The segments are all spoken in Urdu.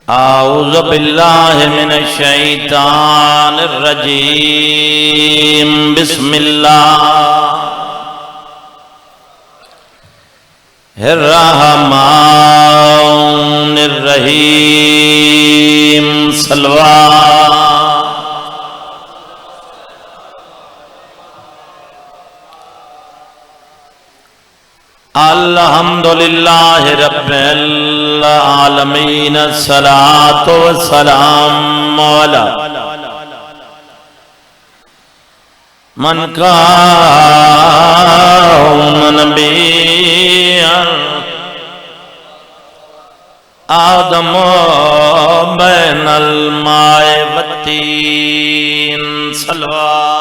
اعوذ باللہ من الشیطان الرجیم بسم اللہ الرحمن الرحیم صلوات الحمدللہ رب العالمین الصلاة والسلام علی من کان نبیًا آدم بین الماء والطین صلوات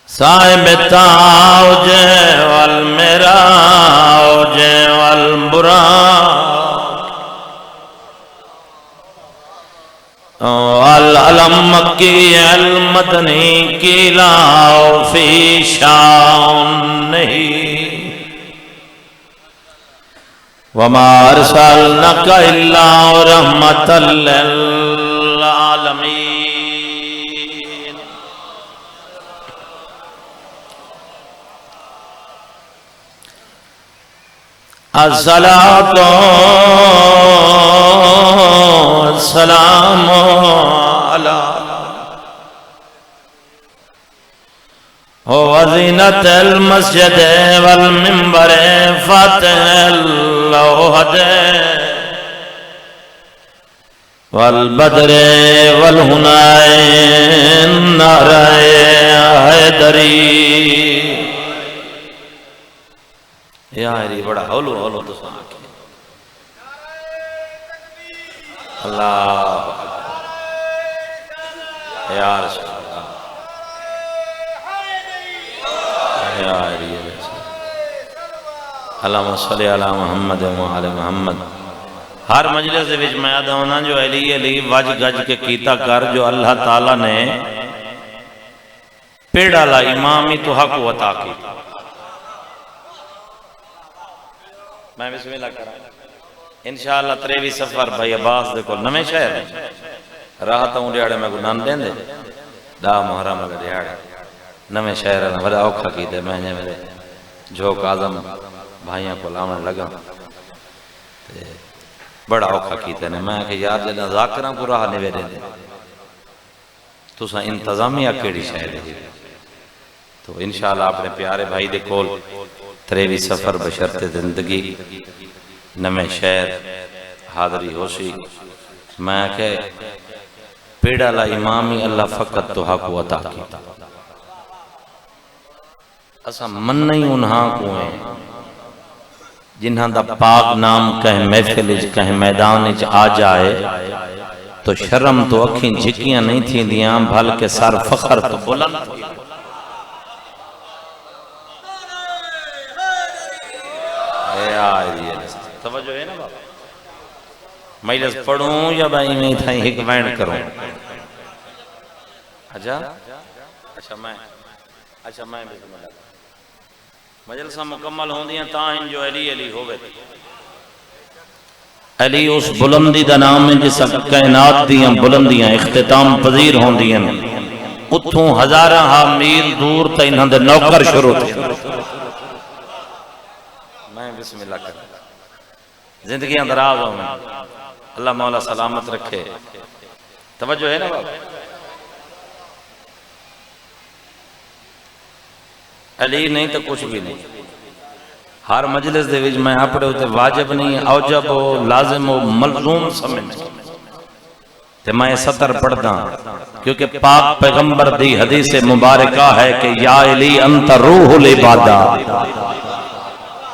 صاحب تاج والمراج والبراق والعلم کی المدنی کی لاؤ فی شان نہیں وما ارسلناک الا رحمۃ للعالمین الصلاة والسلام على وزینة المسجد والمنبر فاتح اللوحد والبدر والہنائن نعرہ حیدری یاری بڑا ہولو ہولو تو سنا کے اللہ یا رسول اللہ یاری اللہم صلی علی محمد و علی محمد ہر مجلس دے وچ میں آدھا ہونا جو علی علی وج گج کے کیتا کر جو اللہ تعالیٰ نے پیڑا لا امامی تو حق و عطا کی میں بسم اللہ کرا انشاءاللہ 23 سفر بھائی عباس دیکھو نمیں شہر راحتا ہوں ریاڑے میں گنان دیں دے دا محرم اگر ریاڑے نمیں شہر ہے بڑا اوکھا کی دے میں نے میرے جھوک آدم بھائیاں کو لامن لگا بڑا اوکھا کی دے میں کہ یاد لینا ذاکرہ کو راہ نوے دے دے تو سا انتظامیہ کیڑی شہر ہے تو انشاءاللہ اپنے پیارے بھائی دے کول 23 سفر بشرط زندگی نمیں شہر حاضری ہوشی میں کہ پیڑا لا امامی اللہ فقط تو حق و عطا کی اسا من نہیں انہاں کو ہیں جنہاں دا پاک نام کہیں محفل کہیں میدان آ جائے تو شرم تو اکھیں جھکیاں نہیں تھیں دیاں بھلکہ سر فخر تو بلند تھی توجہ ہے نا بابا مجلس پڑھوں یا بھائی میں تھا ایک وینڈ کروں اچھا میں بسم اللہ مجلسہ مکمل ہوں دیاں تاہم جو علی علی ہوئے علی اس بلندی دا نام ہے جس کائنات دیاں بلندیاں اختتام پذیر ہوں دیاں اتھوں ہزارہ میل دور تا انہاں دے نوکر شروع تھے میں بسم اللہ کروں زندگی اندراز ہوں اللہ مولا سلامت رکھے توجہ ہے نا بابا علی نہیں تو کچھ بھی نہیں ہر مجلس دے وچ میں اپنے ہوتے واجب نہیں اوجب ہو لازم ہو ملزوم سمجھ تے میں سطر پڑھتا کیونکہ پاک پیغمبر دی حدیث مبارکہ ہے کہ یا علی انت روح العبادات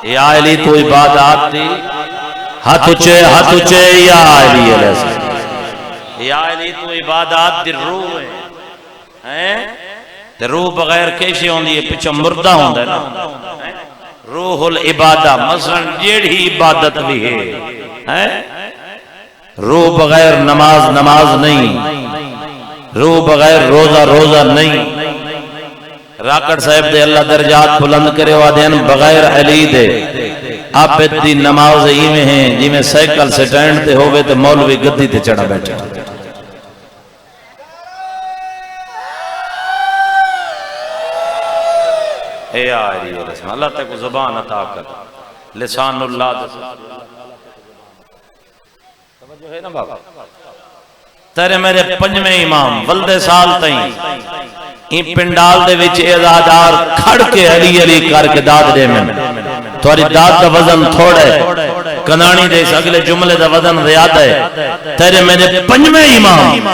یا علی تو عبادات دی ہاتھ اچھے یا علی علیہ السلام یا علی تو عبادات دی روح ہے تے روح بغیر کیسے ہوندی ہے پچھا مردہ ہوندہ ہے نا روح العبادہ مثلا جیڑی عبادت بھی ہے روح بغیر نماز نہیں، روح بغیر روزہ نہیں، راکڑ صاحب دے اللہ درجات بلند کرے وادین بغیر علی دے آپ دی نماز ہی میں ہیں جی میں سائیکل سٹینڈ تے ہوگے تے مولوی گدی تے چڑھا بیٹھا اے آئی رسم اللہ تے کو زبان عطا کر لسان اللہ توجہ ہے نا بابا تیرے میرے پنجویں امام ولد سال تائیں این پنڈال دے وچ اعزازدار کھڑ کے علی علی کر کے داد دے میں تھوڑی داد دا وزن تھوڑے کنانی دے اس اگلے جملے دا وزن زیادہ ہے تیرے میرے پنجویں امام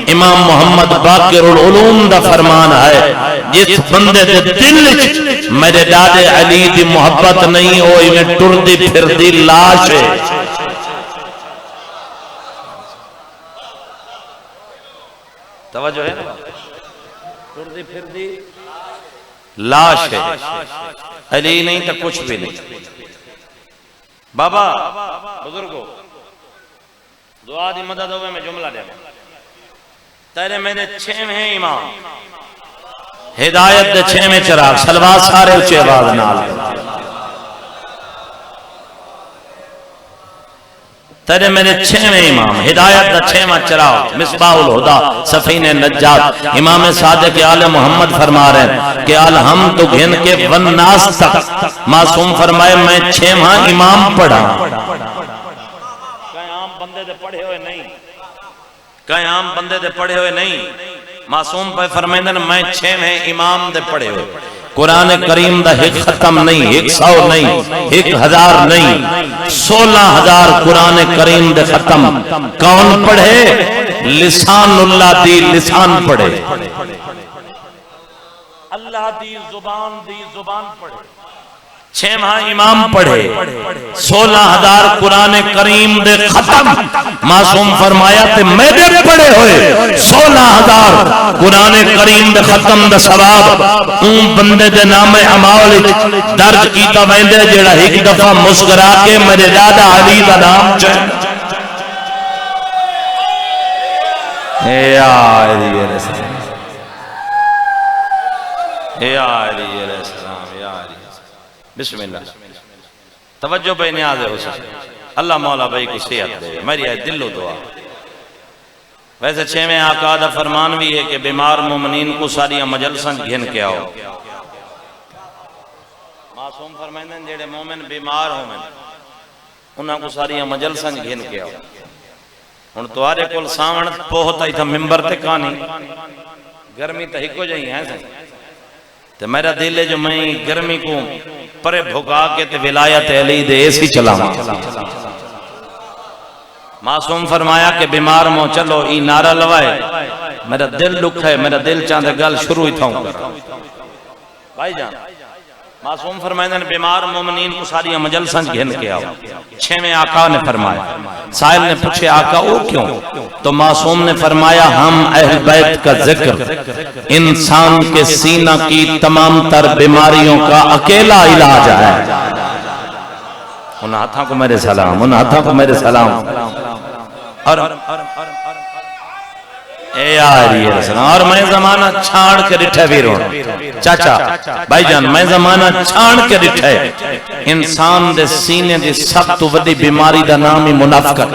امام محمد باقر العلوم دا فرمان ہے جس بندے دے دل میرے داد علی دی محبت نہیں ہوئی میں ٹر دی پھر دی لاش ہے توجہ ہے نا ٹردی پھر دی لاش ہے علی نہیں تو کچھ بھی نہیں بابا بزرگو دعا دی مدد ہوئے میں جملہ دے تیرے میرے چھویں امام ہدایت دے چھویں چراغ سلوات سارے اچھے آواز نال تیرے میرے چھویں امام ہدایت دا چھواں چراغ مصباح الہدا سفین نجات امام صادق آل محمد فرما رہے ہیں کہ الحمد گھن کے والناس تک معصوم فرمائے میں چھواں امام پڑھا کہیں عام بندے دے پڑھے ہوئے نہیں کہیں عام بندے دے پڑھے ہوئے نہیں معصوم پہ فرمائے میں چھویں امام دے پڑھے ہوئے قرآن کریم دا ایک ختم نہیں 100 نہیں 1000 نہیں 16,000 قرآن کریم دے ختم کون پڑھے لسان اللہ دی لسان پڑھے اللہ دی زبان پڑھے چھواں امام پڑھے 16,000 قرآن کریم دے ختم معصوم فرمایا تے میرے پڑھے ہوئے 16,000 قرآن کریم دے ختم دا ثواب اون بندے دے نام اعمال درج کیتا ویندے جڑا ایک دفعہ مسکرا کے میرے دادا علی دا نام چاہے اے آلی علیہ السلام اے آلی علیہ السلام بسم اللہ توجہ بے نیاز ہے حسین اللہ مولا بھائی کو صحت دے میری ہے دل و دعا ویسے چھویں آقا دا فرمان بھی ہے کہ بیمار مومنین کو ساری مجلساں گھن کے آؤ معصوم فرمائندے جڑے مومن بیمار ہوں انہاں کو ساری مجلساں گھن کے آؤ ہن تمہارے کول سامن پہتا ہی تھا ممبر تے کانی گرمی تے ہکو جائی ہیں تے میرا دل ہے جو میں گرمی کو پرے بھگا کے تے ولایت علی دے ایسی چلاؤں معصوم فرمایا کہ بیمار مو چلو ای نعرہ لوائے میرا دل لکھ ہے میرا دل چاندے گل شروع ہی تھاؤں کر بھائی جان معصوم فرمائے نے بیمار مومنین کو ساری مجلساں گھن کے آؤ چھویں آقا نے فرمایا سائل نے پوچھے آقا وہ کیوں تو معصوم نے فرمایا ہم اہل بیت کا ذکر انسان کے سینہ کی تمام تر بیماریوں کا اکیلا علاج ہے ان ہاتھوں کو میرے سلام ان ہاتھوں کو میرے سلام اور اے آری رسنا اور میں زمانہ چھاڑ کے رٹھے بھی رونا چاچا بھائی جان میں زمانہ چھاڑ کے رٹھے انسان دے سینے دی سب تو ودی بیماری دا نام ہی منافقت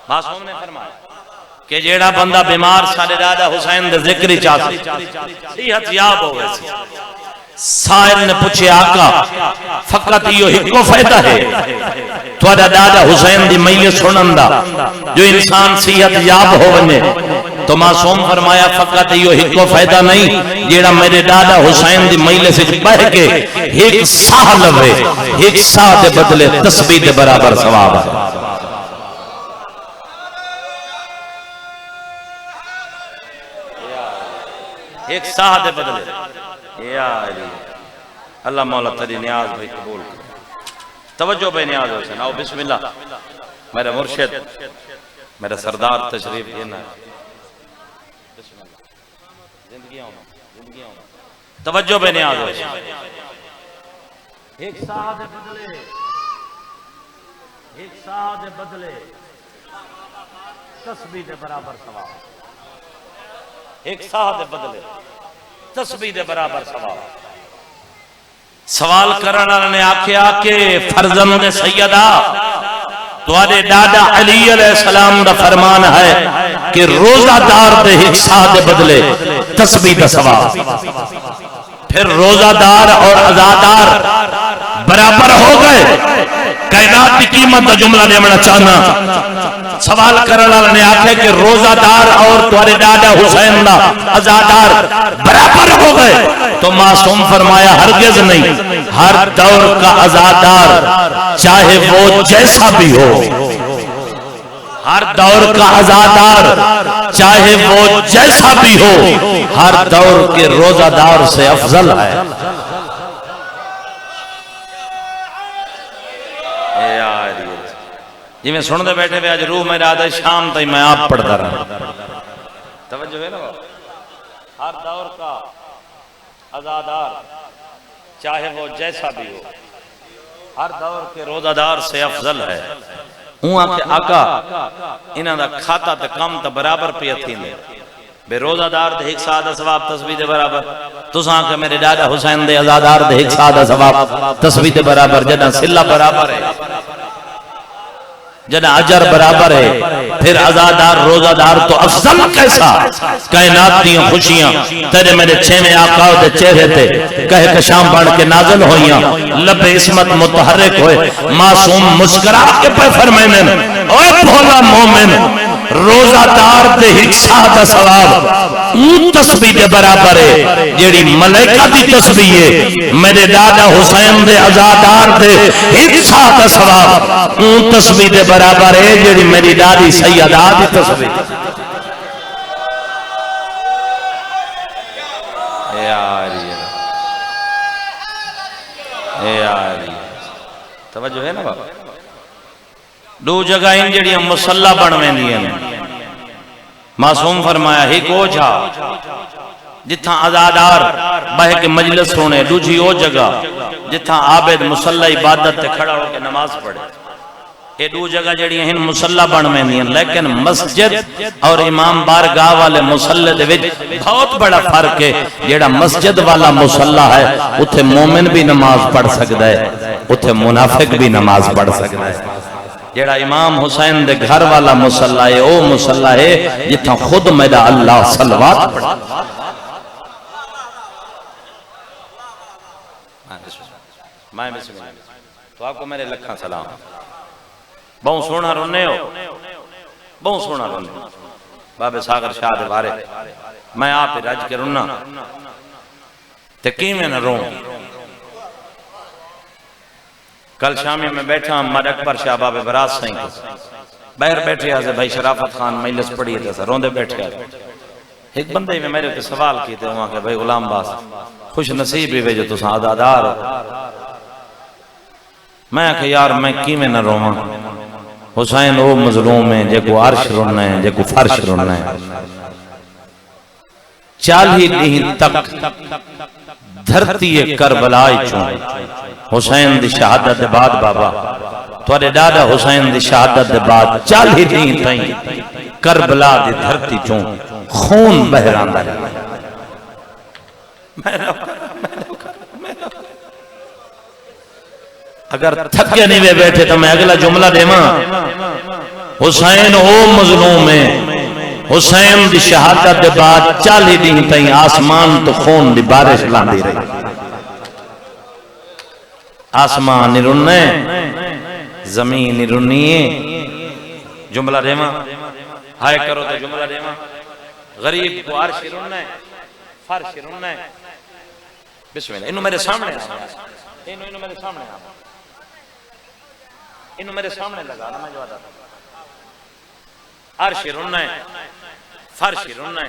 معصوم نے فرمایا کہ جیڑا بندہ بیمار سارے دادا حسین دے ذکری چاہتے صحت یاب ہو ویسی سائل نے پوچھے آقا فقط یہ ہکو فائدہ ہے توڑا دادا حسین دی میت سنندہ جو انسان صحت یاب ہو بنے تو معصوم فرمایا فقط یہ ہکو فائدہ نہیں جیڑا میرے دادا حسین دی میت سے بڑھ کے ایک ساہ لوے ایک ساہ دے بدلے تسبیح دے برابر ثواب ہے ایک ساہ دے بدلے یا علی اللہ مولا تیری نیاز بھائی قبول کر توجہ بے نیاز ہو سن آؤ بسم اللہ میرا مرشد میرا سردار تشریف دینا بسم اللہ زندگیاں ہونا توجہ بے نیاز ہو سن ایک ساہ دے بدلے ایک ساہ دے بدلے تسبیح دے برابر ثواب ایک ساہ دے بدلے تسبیح دے برابر ثواب۔ سوال کرنا نے آکھیا کہ فرزند سیدہ تواڈے ڈاڈا علی علیہ السلام دا فرمان ہے کہ روزہ دار دے ایک ساہ دے بدلے تسبیح دا ثواب، پھر روزہ دار اور عزادار برابر ہو گئے؟ کائنات کی قیمت دا جملہ دینا چاہنا۔ سوال کرنا نے آکھے کہ روزہ دار اور تواڈے ڈاڈا حسین دا عزادار برابر ہو گئے؟ تو معصوم فرمایا ہرگز نہیں، ہر دور کا عزادار چاہے وہ جیسا بھی ہو، ہر دور کا عزادار چاہے وہ جیسا بھی ہو، ہر دور کے روزہ دار سے افضل ہے۔ جی میں سن دے بیٹھے ہوئے آج روح میرا آدھا شام تھی میں آپ پڑھتا رہا۔ توجہ ہے نا، ہر دور کا عزادار چاہے وہ جیسا بھی ہو، ہر دور کے روزہ دار سے افضل ہے۔ ہوں کہ آقا انہاں دا کھاتا تے کم تے برابر پہ تھیندے، بے روزہ دار دے ایک سادہ ثواب تسبیح دے برابر، تساں کہ میرے ڈاڈا حسین دے عزادار دے ایک سادہ ثواب تسبیح دے برابر، جنہ صلہ برابر ہے، جنہ اجر برابر ہے، پھر عزادار روزہ دار تو افضل کیسا؟ کائنات دیاں خوشیاں تیرے میرے چھویں آقا دے چہرے تے کہہ کشام بڑھ کے نازل ہوئیاں، لب عصمت متحرک ہوئے، معصوم مسکرا کے پہ فرمائنے اوہ بھولا مومن روزہ دار دے ایک سادہ ثواب اون تسبیح دے برابر ہے جیڑی ملائکہ دی تسبیح ہے۔ میرے ڈاڈا حسین دے عزادار دے ایک سادہ ثواب اون تسبیح دے برابر ہے جیڑی میری ڈاڈی سیدہ دی تسبیح۔ توجہ ہے نا بابا، دو جگہ ان جڑیاں مسلح بنویں دیاں معصوم فرمایا ہی کو جھا جتھاں عزادار بہ کے مجلس ہونے، دوجھی او جگہ جتھاں عابد مسلح عبادت تے کھڑا ہو کے نماز پڑھے۔ یہ دو جگہ جڑی ہیں مسلح بنویں دیاں، لیکن مسجد اور امام بارگاہ والے مسلح دے وچ بہت بڑا فرق ہے۔ جیڑا مسجد والا مسلح ہے اتھے مومن بھی نماز پڑھ سکتا ہے، اتھے منافق بھی نماز پڑھ سکتا ہے۔ جیڑا امام حسین دے گھر والا مسلح ہے او مسلح ہے جتھاں خود میرا اللہ صلوات پڑھا۔ میں بسم اللہ تو آپ کو میرے لکھاں سلام، بہت سونا رونے ہو، بہت سونا رونے ہو بابے ساگر شاہ دے بارے، میں آپ رج کے رونا تقیم نہ رون۔ کل شامی میں بیٹھا مد اکبر شاہ بابے براز سائیں کو باہر بیٹھے آزے بھائی شرافت خان مجلس پڑھی تھا سر روندے بیٹھے آزے ایک بندے میں میرے کو سوال کی تھے وہاں کہ بھائی غلام باس خوش نصیب بھی جو تو سعادادار ہو۔ میں کہ یار میں کیمیں نہ روما، حسین او مظلوم ہے جے کو عرش رونا ہے جے کو فرش رونا ہے۔ 40 دن تک دھرتی کربلائی چون حسین دی شہادت دے بعد بابا توڑے ڈاڈا حسین دی شہادت دے بعد 40 دن تائیں کربلا دی دھرتی چون خون بہران دا رہا۔ اگر تھکے نہیں بے بیٹھے تو میں اگلا جملہ دے ماں، حسین او مظلوم ہے، حسین دی شہادت دے بعد 40 دن تائیں آسمان تو خون دی بارش لاندی رہی۔ آسمان نہیں رننے، زمین نہیں رنیے، جملہ دے ماں ہائے کرو تو جملہ دے ماں، غریب کو عرش رننے فرش رننے۔ بسم اللہ، انہوں میرے سامنے انہوں میرے سامنے انہوں میرے سامنے لگا نا میں جو آتا عرش رننے فرش رننے،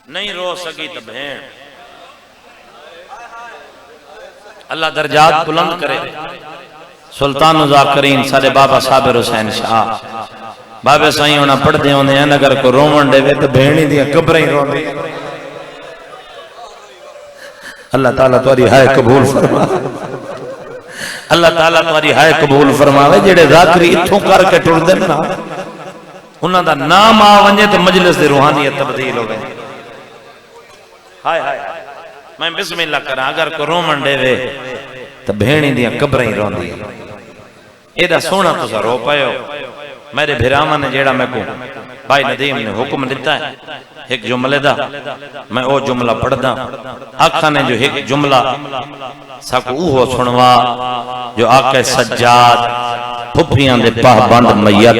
نہیں رو سکی تو بہن اللہ درجات بلند کرے۔ سلطان ذاکرین سارے بابا صابر حسین شاہ بابے سائیں ہونا پڑھ دے ہونے ہیں اگر کو رومن دے وے تو بہنی دیا قبریں رو دے۔ اللہ تعالیٰ تمہاری ہائے قبول فرما، اللہ تعالیٰ تمہاری ہائے قبول فرماوے۔ جڑے ذاکری اتھوں کر کے ٹر دن نا انہاں دا نام آ ونجے تے مجلس دی روحانیت تبدیل ہو گئی. ہائے ہائے میں بسم اللہ کراں اگر کو رومن دے وے تے بھیڑی دیاں قبراں ہی روندی ایڈا سونا تسا رو پئے ہو. میرے بھراواں نے جیڑا میں کو بھائی ندیم نے حکم دیتا ہے ایک جملے دا میں او جملہ پڑھدا آقا نے جو ایک جملہ ساکو اوہ سنوا جو آقا سجاد پھپھیاں دے پاہ بند میت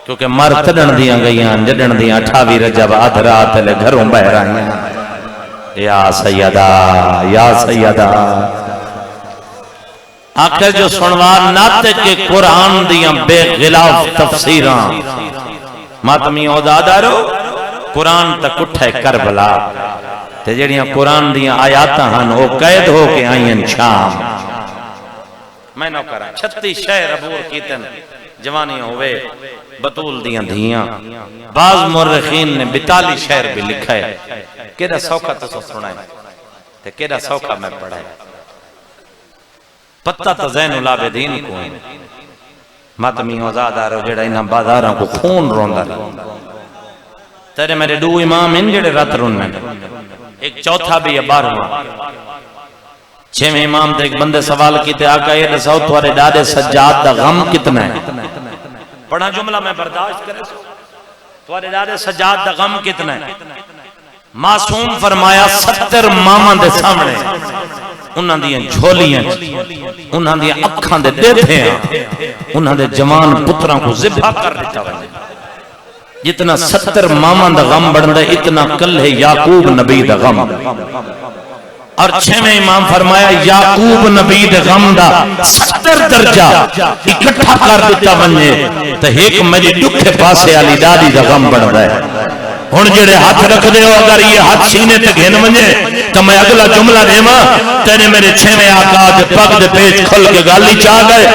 کیونکہ مر تڑن دیاں گئیاں جڑن دیاں 28 رجب آدھ رات لے گھروں بہ رہی ہیں. یا سیدہ یا سیدہ آخر جو سنوا ناتے کے قرآن دیاں بے غلاف تفسیران ماتمی عہدادارو قرآن تک اٹھے کربلا تے جڑیاں قرآن دیاں آیاتاں ہن او قید ہو کے آئین شام. میں نو کرا 36 شہر عبور کیتن جوانی ہوئے بطول دیاں دھیاں بعض مورخین نے 42 شہر بھی لکھا ہے. کیڑا سوکھا تو سنائے تے کیڑا سوکھا میں پڑھائے. پتہ تا زین العابدین کو ماتمی عزادارو جڑا انہاں بازاراں کو خون روندا تیرے میرے دو امام ان جڑے رات رونے ایک چوتھا بھی ہے 12واں 6ویں امام تے ایک بندے سوال کیتے آقا یہ دساؤ تھوڑے ڈاڈے سجاد دا غم کتنا ہے. پڑھا جملہ میں برداشت کرے سو تھوڑے ڈاڈے سجاد دا غم کتنا ہے. معصوم فرمایا 70 ماما دے سامنے انہاں دیاں جھولیاں انہاں دیاں اکھاں دے دیتھے ہیں انہاں دے جوان پتراں کو ذبح کر دیتا ہے. جتنا 70 ماما دا غم بڑھندا اتنا کل ہے یعقوب نبی دا غم. اور 6ویں امام فرمایا یعقوب نبی دے غم دا 70 درجہ اکٹھا کر دیتا ونجے تے ایک میری دکھے پاسے علی دادی دا غم بڑھدا ہے. ہن جڑے ہاتھ رکھ دے ہو اگر یہ ہاتھ سینے تے گھن ونجے تو میں اگلا جملہ دیواں تیرے میرے 6ویں آقا دے پگ دے پیچ کھل کے گالی چاہ گئے.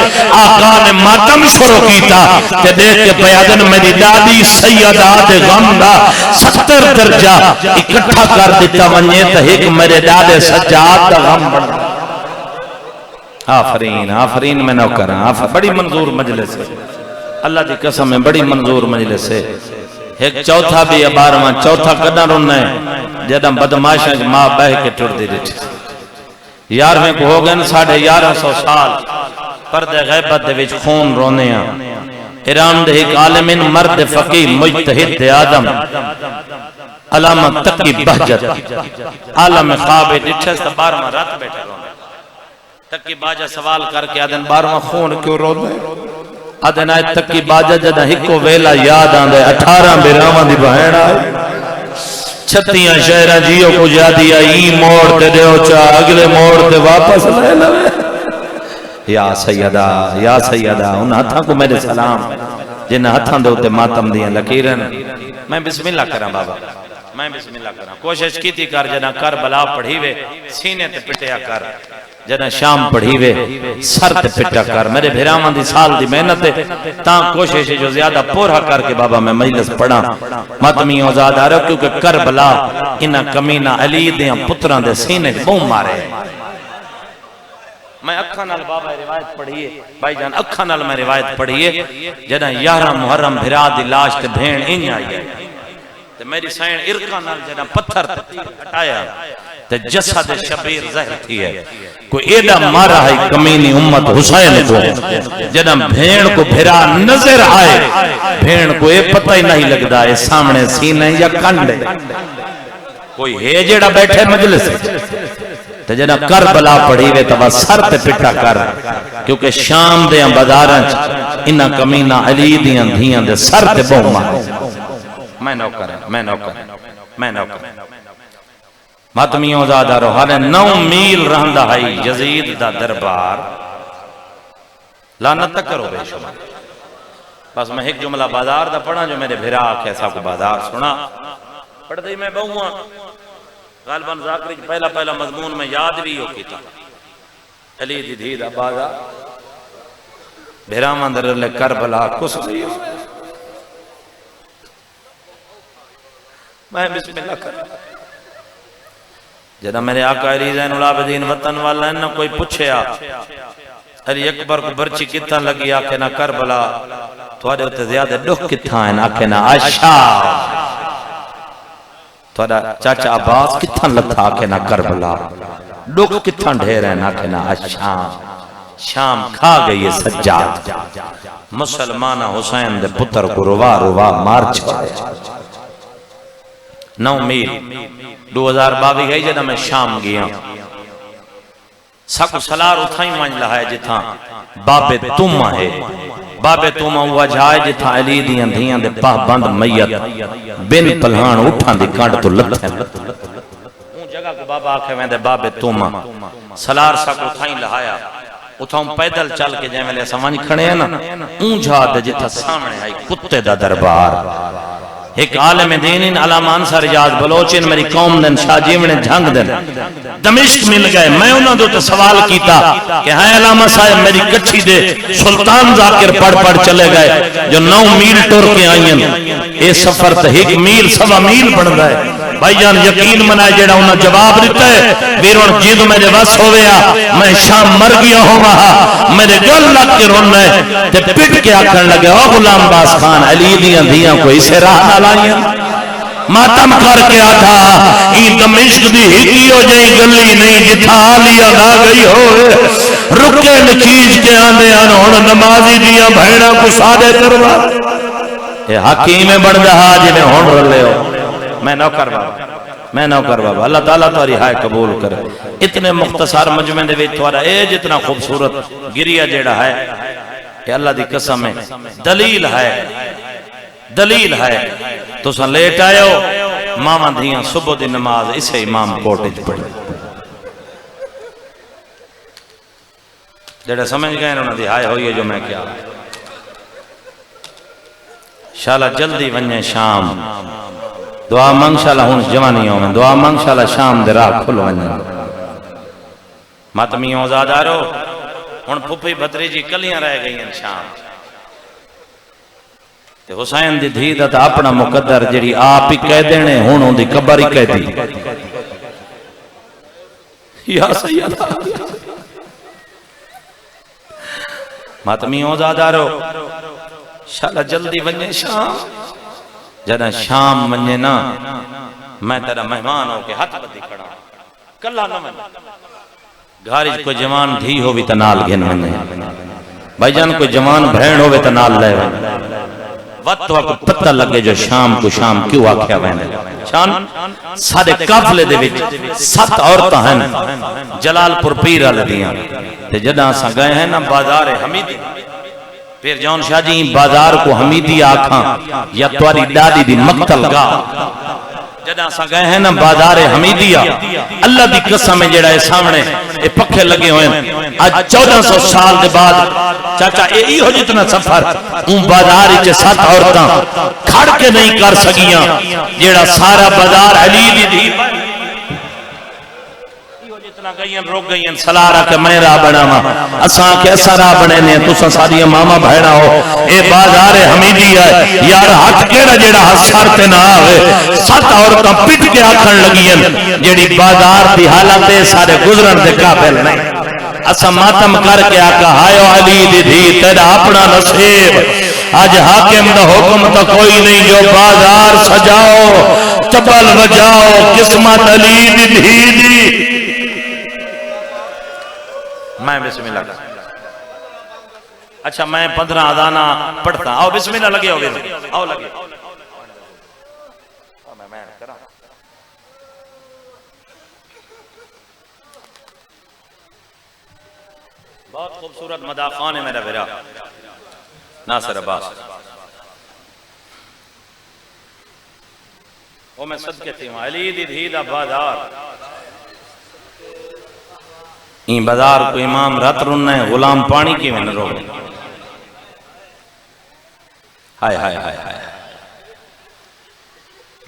آقا نے ماتم شروع کیتا تے دیکھ کے بیادن میری دادی سیدہ دے غم دا 70 درجہ اکٹھا کر دیتا ونجے تے ایک میرے دادے سجاد دا غم بڑھ. آفرین آفرین میں نو کراں بڑی منظور مجلس ہے اللہ دی قسم ہے بڑی منظور مجلس ہے. ایک چوتھا بھی ہے 12واں چوتھا کدھا رونا ہے جدہ بدماشاں ماں بہ کے ٹر دی رہی 11ویں کو ہو گئے 1150 سال پردے غیبت دے وچ خون رونے ہیں. ایران دے ایک عالم مرد فقی مجتہد آدم علامہ تقی بہجت عالم خواب ڈٹھے سے 12واں رات بیٹھے رونے. تقی باجہ سوال کر کے آدن 12واں خون کیوں رونے آدن آئے تقی باجہ جدہ ہکو ویلا یاد آن دے 18 بیراواں دی بہن آئے 36 شہرہ جیو کو جادی آئی موڑ تے دیو چاہ اگلے موڑ تے واپس لے لوے. یا سیدہ ان ہتھاں کو میرے سلام جن ہتھاں دے ہوتے ماتم دیاں لکیرن. میں بسم اللہ کراں بابا میں بسم اللہ کراں کوشش کی تھی کر جنہ کربلا پڑھی وے سینے تے پٹیا کر جنہ شام پڑھی وے سر تے پٹا کر. میرے بھراواں دی سال دی محنت تاں کوشش جو زیادہ پورا کر کے بابا میں مجلس پڑھا ماتمی آزاد آ رہا کیونکہ کربلا انہاں کمینہ علی دیاں پتراں دے سینے بوم مارے. میں اکھاں نال بابا روایت پڑھیے بھائی جان اکھاں نال میں روایت پڑھیے جدہ 11 محرم بھرا دی لاش تے بھین انج آئی ہے تے میری سائن ارکاں نال جدہ پتھر ہٹایا تے جسد شبیر ظاہر تھی ہے کوئی ایڈا مارا ہے کمینی امت حسین کو جدہ بھین کو بھرا نظر آئے بھین کو اے پتہ ہی نہیں لگدا ہے سامنے سینے یا کنڈے کوئی ہے جیڑا بیٹھے مجلس تے جنہ کربلا پڑھی وے تو سر تے پٹا کر کیونکہ شام دیاں بازاراں انہاں کمینہ علی دیاں دھیاں دے سر تے بہو مارے. میں نو کریں ماتمیوں زیادہ رو حالے 9 میل رہندہ ہے یزید دا دربار لعنت تک کرو بے شما. بس میں ایک جملہ بازار دا پڑھا جو میرے بھرا کیسا کو بازار سنا پڑھ دی میں بہواں غالباً ذاکری پہلا مضمون میں یاد بھی ہو کیتا علی دی دھی دا بازار بھراواں در لے کربلا کس گئی میں بسم اللہ کر جدہ میرے آقا علی زین العابدین وطن والا ہے نہ کوئی پوچھے علی اکبر کو برچی کتنا لگی آکے نہ کربلا تھوڑے ہوتے زیادہ دکھ کتھاں ہیں آکھے نا عائشہ تھوڑا چاچا عباس کتھاں لتھا آکھے نا کربلا دکھ کتھاں ڈھیر ہیں آکھے نا عائشہ شام کھا گئی ہے سجاد مسلمان حسین دے پتر کو روا روا مار چھوڑے 9 میل 2022 گئی جنہ میں شام گیا سکو سلار اتھائی مانج لہا ہے جتھاں بابے تم ہے بابے تم ہوا جائے جتھاں علی دیاں دھیاں دے پاہ بند میت بن پلہان اٹھاں دی کانڈ تو لتھیں اون جگہ کو بابا آکھے میں دے بابے تم سلار سکو اتھائی لہایا اتھاں پیدل چل کے جائے میں لے سمانی کھڑے ہیں نا اون جا دے جتھا سامنے آئی کتے دا دربار ایک عالم دینین علامہ انصر اجاز بلوچین میری قوم دن شاہ جیونے جھنگ دن دمشق مل گئے میں انہوں دو سوال کیتا کہ ہاں علامہ صاحب میری کچھی دے سلطان ذاکر پڑھ پڑھ چلے گئے جو 9 میل ٹور کے آئین اے سفر تا 1 میل 1.25 میل بڑھ گئے بھائی جان یقین منائے جیڑا انہوں جواب دیتا ہے ویرون جید میرے وس ہویا میں شام مر گیا ہوں وہاں میرے گل لگ کے رونا ہے تے پٹ کے آکھن لگے او غلام باز خان علی دیاں دیاں کو اسے راہ نہ لائیں ماتم کر کے آتھا این دمشق دی ہی ہو جائیں گلی نہیں جتھا آلیا نہ گئی ہوئے رکے نچیج کے آنے آنہوں نمازی دیاں بھیڑا کو سادے کروا یہ حکیم بڑھ دہا جنہیں ہون رلے ہو میں نوکر بابا اللہ تعالیٰ تو رہائے قبول کرے اتنے مختصر مجمع دے وچ تھوڑا اے جتنا خوبصورت گریا جیڑا ہے کہ اللہ دی قسم ہے دلیل ہے تو سن لیٹ آئے ہو ماما دھیاں صبح دی نماز اسے امام کوٹج پڑھے جیڑا سمجھ گئے انہوں نے دہائے ہوئی ہے جو میں کیا شاءاللہ جلدی ونجے شام دعا مانگ شاءاللہ ہون جوانیوں میں دعا مانگ شاءاللہ شام دے راہ کھل ونجے ماتمیوں زادارو ہون پھپی بھتری جی کلیاں رہ گئی ہیں شام تے حسین دی دھیدہ تا اپنا مقدر جڑی آپ ہی کہہ دینے ہونوں دی قبر ہی کہہ دی یا سیدہ ماتمیوں زادارو شاءاللہ جلدی ونجے شام جنہ شام ونجے نا میں تیرا مہمان ہو کے ہاتھ بدی کھڑا کلہ نہ ونجے گھارج کوئی جوان دھی ہو بھی تنال گھن ونجے بھائی جان کوئی جوان بھین ہو بھی تنال لے ونجے وقت وقت پتہ لگے جو شام کو شام کیوں آکھیا ونجے شان سادے قافلے دے وچ 7 عورتاں ہیں جلال پور پیر والے دیاں تے جداں اساں گئے ہیں نا بازار حمیدی پھر جون شاہ جی بازار کو حمیدی آکھاں یا تواری دادی دی مقتل گاہ جداں سا گئے ہیں نا بازار حمیدیہ اللہ دی قسم ہے جیڑا ہے سامنے اے پکھے لگے ہوئے ہیں آج 1400 سال دے بعد چاچا اے ہو جتنا سفر ان بازار اچھے 7 عورتاں کھڑ کے نہیں کر سکیاں جیڑا سارا بازار علی دی دی گئین روک گئین سلارہ کے میں راہ بنا ماں اساں کے ایسا راہ بنے نے تُسا ساری ماما بھیڑا ہو اے بازار حمیدی ہے یار ہاتھ کیڑا جیڑا حسار تے نہ آوے 7 عورتاں پٹ کے آکھن لگین جیڑی بازار دی حالتے سارے گزرن دے قابل نہیں اساں ماتم کر کے آکھا ہائیو علی دی دھی تیرا اپنا نصیب آج حاکم دا حکم تا کوئی نہیں جو بازار سجاؤ چبل بجاؤ قسمت علی دی دھی دی میں بسم اللہ اچھا میں 15 اذانہ پڑھتا آؤ بسم اللہ لگے ہو آؤ لگے بہت خوبصورت مداخان ہے میرا بھیرا ناصر عباس وہ میں صدقے تھی ہوں علی دی دھیدہ بازار این بازار کو امام رات رننا ہے غلام پانی کی میں نہ رو ہائے ہائے ہائے ہائے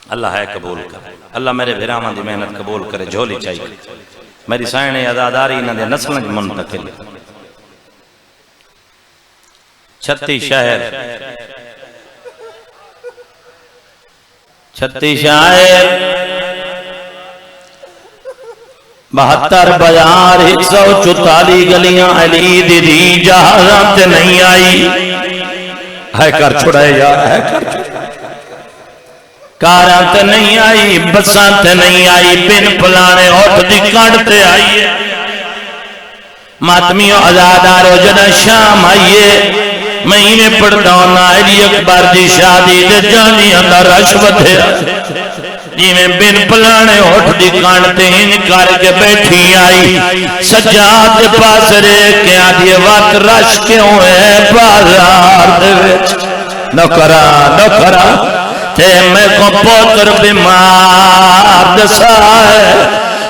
اللہ ہے قبول کر اللہ میرے بھیرامان دی محنت قبول کرے جھولی چاہیے میری سائنے ازاداری انہاں دے نسلیں منتقل 36 شہر 36 شہر 72 بازار 144 گلیاں علی دی جہازاں تے نہیں آئی ہے کر چھڑائے یار ہے کر چھڑائے کاراں تے نہیں آئی بساں تے نہیں آئی بن پلانے اٹھ دی کانڈتے آئیے ماتمیوں ازادارو جنہ شام آئیے مہینے پڑھتا ہونا علی اکبر دی شادی دے جانی اندر رشوت ہے جی میں بن پلانے اٹھ دی کانڈتے ہی کر کے بیٹھی آئی سجاد دے پاس رے کیا دیئے وقت رش کیوں ہے بازار دے وچ نوکرا تے میں کو پوتر بیمار دسا ہے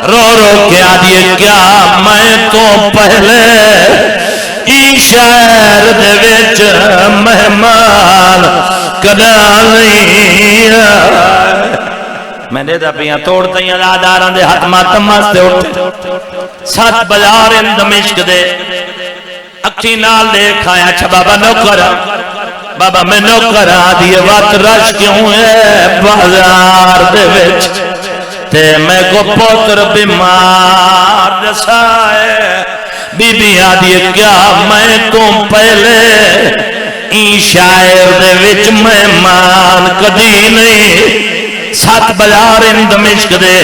رو رو کیا دیئے کیا میں تو پہلے ای شہر دے وچ مہمان کدا نہیں میں نے دا پیاں توڑتا ہی اداداراں دے ہاتھ ماتم واسطے اٹھے 7 بازار دمشق دے اکھی نال دیکھ آیا اچھا بابا نوکرا بابا میں نوکرا دیئے وقت رش کیوں ہے بازار دے وچ تے میں کو پوتر بیمار دسا ہے بی بی آدھیے کیا میں تو پہلے این شاعر دے وچ مہمان کدی نہیں 7 بازار دمشق دے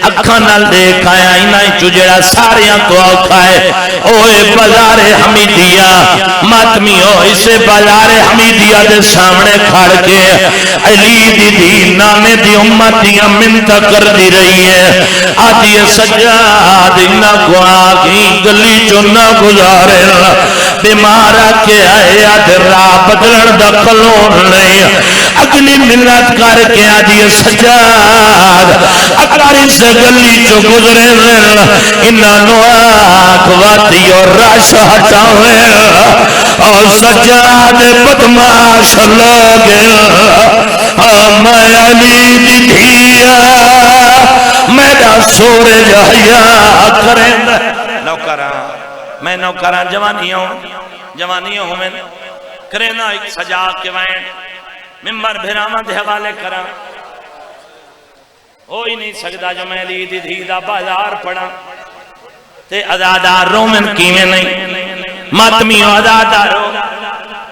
اکھاں نال دیکھ آیا انہاں چو جڑا ساریاں تو اوکھا ہے اوے بازار حمیدیہ ماتمیوں اسے بازار حمیدیہ دے سامنے کھڑ کے علی دی دی نانے دی امتیاں منتہ کر دی رہی ہے آدھی سجاد نہ کو آگی گلی چو نہ گزارے بیمارا کے آئے آدھ راہ بدلن دا کلون نہیں اگلی منت کر کے آدھی سجاد اگر اس گلی چو گزرے انہوں آنکھ واتی اور رش ہٹاوے اور سجاد بدماش لگے میں علی دی دھیا میرا سورج حیاء کریں میں نوکران جوانیوں ہوں میں کریں نا ایک سجا کے وائن ممبر بھراما دے حوالے کرا ہو ہی نہیں سکتا جو میں لی دی دا بازار پڑا تے ازادار رو من کیویں نہیں ماتمیوں ازادارو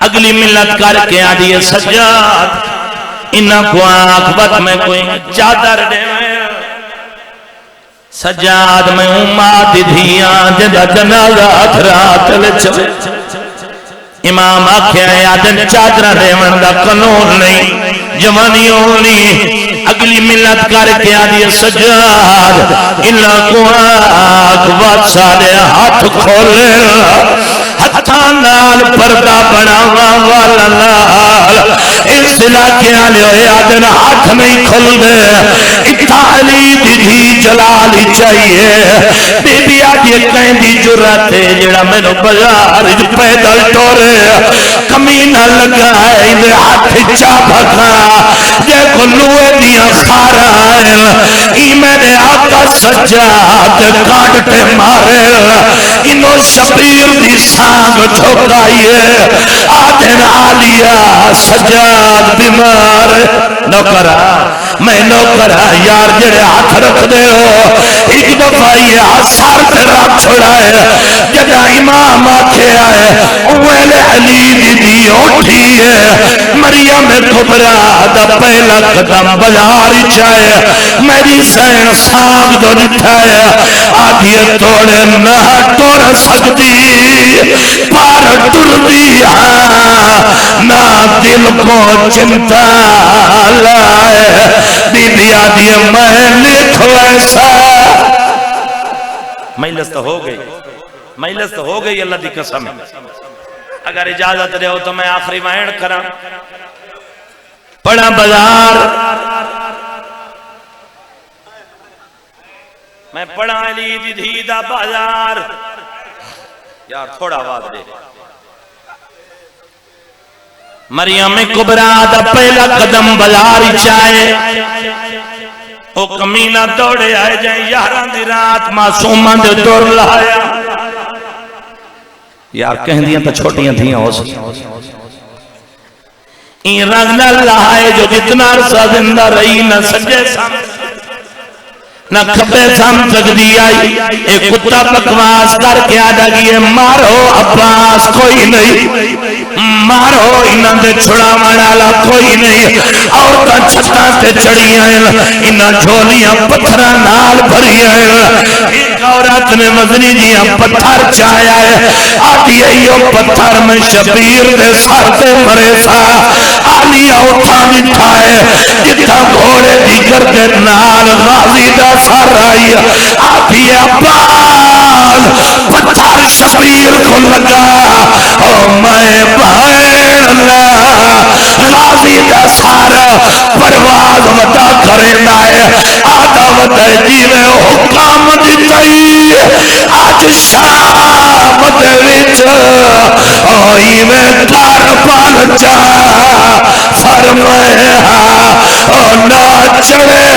اگلی ملت کر کے آدھی سجاد انہاں کو آنکھ میں کوئی چادر دے سجاد میں امات دھیاں جدہ جنازہ اتھرات لچوے امام آکھے آدن چادرہ دیون دا قانون نہیں جوانیوں نہیں اگلی ملت کر کے آدھی سجاد انہاں کو آنکھ بات سارے ہاتھ کھولے ہتھان نال پردہ بناوا والا نال اس علاقے آلے ہوئے آدن ہاتھ نہیں کھل دے اتالی دی جلالی چاہیے بی بی آدھی کہیں دی جرات ہے جڑا میں نو بازار جو پیدل ٹورے کمینہ لگا ہے انہیں ہاتھ چاپکا جے کلوے دیا خارا ہے ای میں نے آقا سجاد کانٹے مارے انہوں شبیر دی سانگ چھوڑائیے آدھن آلیا سجاد بیمار نوکرہ میں نوکرہ یار جڑے ہاتھ رکھ دے ہو ایک دفعہ یہ آثار تے رکھ چھوڑائے جگہ امام آکھے آئے اویل علی دی اٹھی ہے مریم کبرا دا پہلا قدم بازار چاہے میری سین سانگ دو نٹھائے آدھی توڑے نہ توڑ سکتی پار ٹر دیا نہ دل کو چنتا لائے بی بی آدھی میں لکھ ویسا مجلس تو ہو گئی اللہ دی قسم اگر اجازت رہے ہو تو میں آخری وائن کرا پڑا بازار میں پڑا علی دی دھی دا بازار یار تھوڑا آواز دے مریم کبرا دا پہلا قدم بازار چاہے او کمینہ دوڑے آئے جائیں 11 دی رات معصومہ دے دور لایا یار کہیں دیاں تو چھوٹیاں تھیں ہو سکتی این رنگ نہ لائے جو جتنا عرصہ زندہ رہی نہ سجے سام نہ کھپے سام سکتی آئی ایک کتا بکواس کر کے آدھا گئے مارو عباس کوئی نہیں مارو انہاں دے چھڑاون والا کوئی نہیں عورتاں چھتاں تے چڑھیاں انہاں جھولیاں پتھراں نال بھریاں ایک عورت نے وزنی جیاں پتھر چایا ہے آدھی ایو پتھر میں شبیر دے سر تے مرے سا آلی اٹھا مٹھا ہے جتھا گھوڑے دی گردن نال غازی دا سر آئی آدھی عباس پتھر شبیر کو لگا او میں بھائر اللہ غازی دا سر پرواز وطا کرنا ہے آدھا وطا جیوے حکام دیتائی آج شام دے وچ اوئی میں دار پال جا فرمایا او نہ چڑے